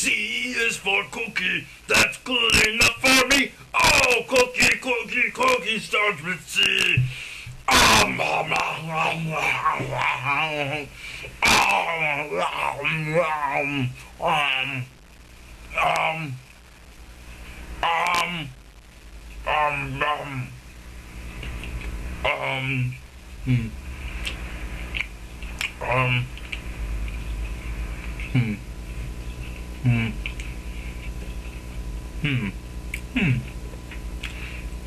C is for cookie. That's good enough for me. Oh, cookie, cookie, cookie starts with C. Um, um, um, um, um, um, um, um, hmm, um, hmm, hmm, hmm, hmm,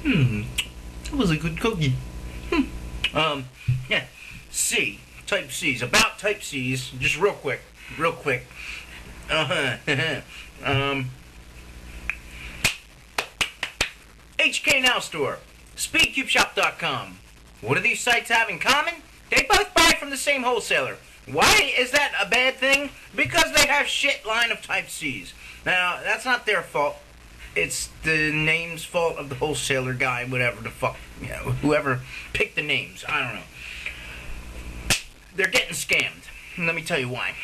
hmm. That was a good cookie. Yeah, C, type C's, about type C's, just real quick, HK Now Store, SpeedCubeShop.com. What do these sites have in common? They both buy from the same wholesaler. Why is that a bad thing? Because they have shit line of type C's. Now, that's not their fault. It's the name's fault of the wholesaler guy, whatever the fuck, you know, whoever picked the names. I don't know. They're getting scammed. Let me tell you why.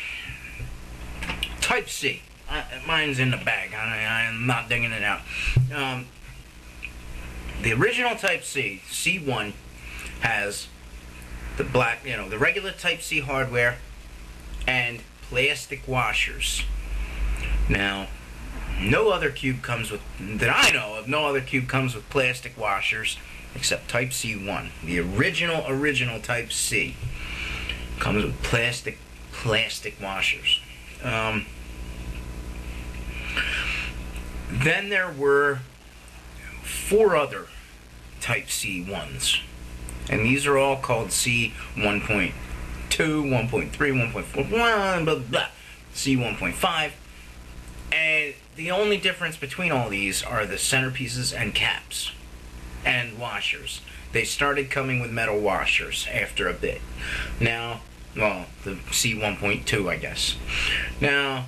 Type C. Mine's in the bag. I'm not digging it out. The original Type C, C1, has the black, you know, the regular Type C hardware and plastic washers. Now, no other cube comes with, that I know of, no other cube comes with plastic washers except Type C1. The original Type C comes with plastic washers. Then there were 4 other Type C ones, and these are all called C 1.2, 1.3, 1.4, blah, blah, blah, C 1.5, and the only difference between all these are the centerpieces and caps and washers. They started coming with metal washers after a bit. Now, well, the C 1.2, I guess. Now,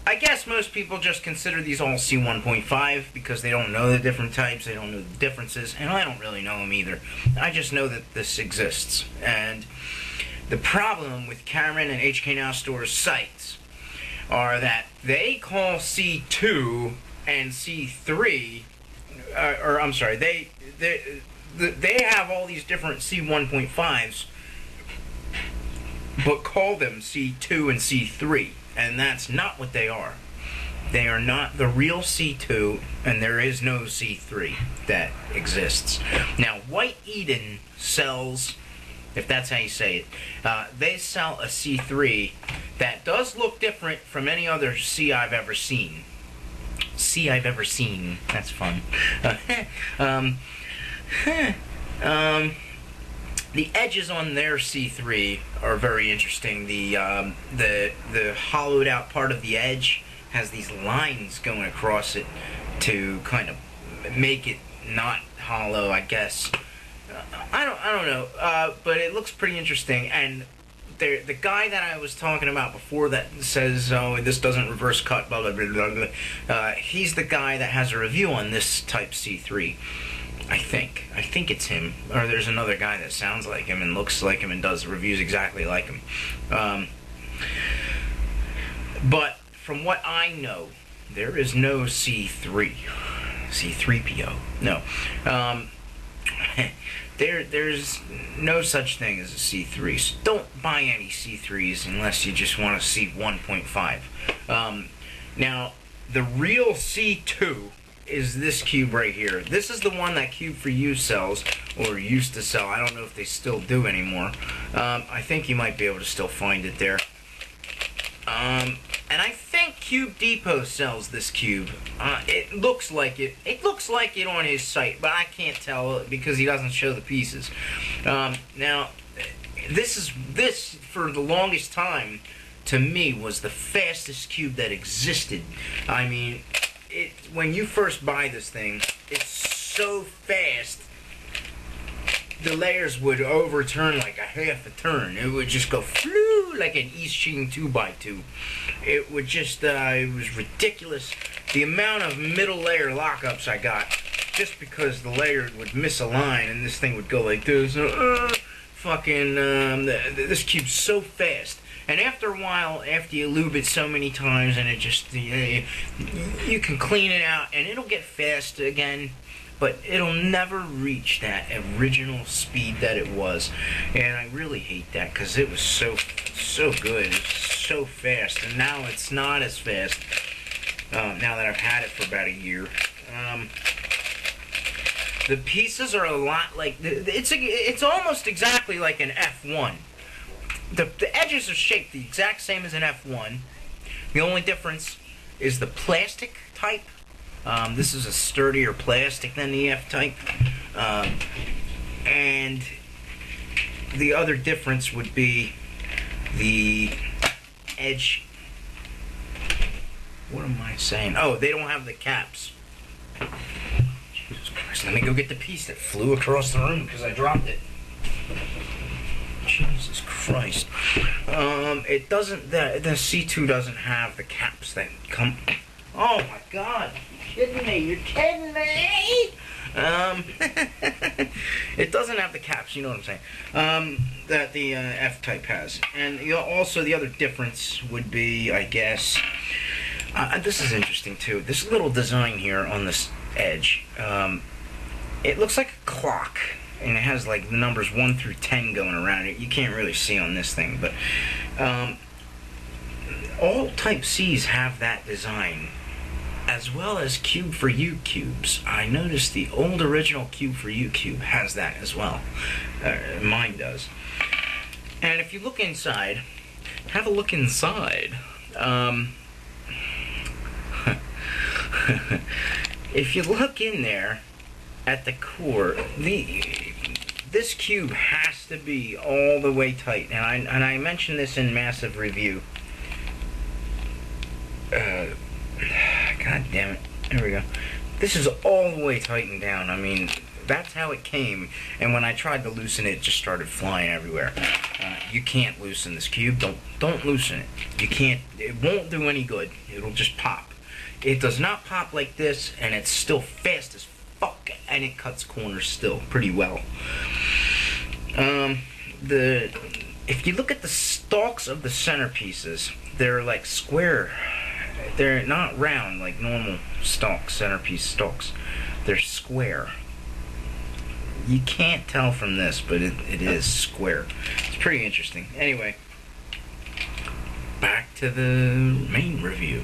I guess most people just consider these all C 1.5 because they don't know the different types, they don't know the differences, and I don't really know them either. I just know that this exists. And the problem with Cameron and HK Now Store's sites are that they call C2 and C3, or I'm sorry, they have all these different C 1.5s, but call them C2 and C3. And that's not what they are. They are not the real C2, and there is no C3 that exists. Now, White Eden sells, if that's how you say it, they sell a C3 that does look different from any other C I've ever seen. C I've ever seen. That's fun. The edges on their C3 are very interesting. The hollowed out part of the edge has these lines going across it to kind of make it not hollow, I guess. I don't know, but it looks pretty interesting. And the guy that I was talking about before that says, oh, this doesn't reverse cut, blah, blah, blah, blah, blah, he's the guy that has a review on this Type C3. I think it's him, or there's another guy that sounds like him and looks like him and does reviews exactly like him. But from what I know, there is no C3PO. No. There's no such thing as a C3. So don't buy any C3s unless you just want a C 1.5. Now, the real C2 is this cube right here. This is the one that Cube for You sells, or used to sell. I don't know if they still do anymore. I think you might be able to still find it there. And I think Cube Depot sells this cube. It looks like it. It looks like it on his site, but I can't tell because he doesn't show the pieces. Now, this for the longest time, to me, was the fastest cube that existed. I mean, when you first buy this thing, it's so fast, the layers would overturn like a half a turn. It would just go flew like an East Sheen 2x2. It would just, it was ridiculous. The amount of middle layer lockups I got, just because the layer would misalign and this thing would go like this, fucking this cube's so fast. And after a while, after you lube it so many times, and it just you can clean it out, and it'll get fast again, but it'll never reach that original speed that it was. And I really hate that, because it was so good, it was so fast, and now it's not as fast. Now that I've had it for about a year. The pieces are a lot like it's almost exactly like an F1. The edges are shaped the exact same as an F1. The only difference is the plastic type. This is a sturdier plastic than the F type. And the other difference would be the edge. What am I saying? Oh, they don't have the caps. Jesus Christ, let me go get the piece that flew across the room because I dropped it. Jesus Christ. It doesn't, the C2 doesn't have the caps that come. Oh my God, you're kidding me, you're kidding me! It doesn't have the caps, you know what I'm saying, that the F-Type has. And also the other difference would be, I guess, this is interesting too, this little design here on this edge, it looks like a clock. And it has like the numbers 1 through 10 going around it. You can't really see on this thing, but all Type C's have that design, as well as Cube for You cubes. I noticed the old original Cube for You cube has that as well. Mine does. And if you look inside, have a look inside. If you look in there, at the core, this cube has to be all the way tight, and I mentioned this in Massive Review. God damn it! There we go. This is all the way tightened down. I mean, that's how it came. And when I tried to loosen it, it just started flying everywhere. You can't loosen this cube. Don't loosen it. You can't. It won't do any good. It'll just pop. It does not pop like this, and it's still fast as fuck, and it cuts corners still pretty well. If you look at the stalks of the centerpieces, they're like square. They're not round like normal stalks, centerpiece stalks. They're square. You can't tell from this, but it is square. It's pretty interesting. Anyway, back to the main review.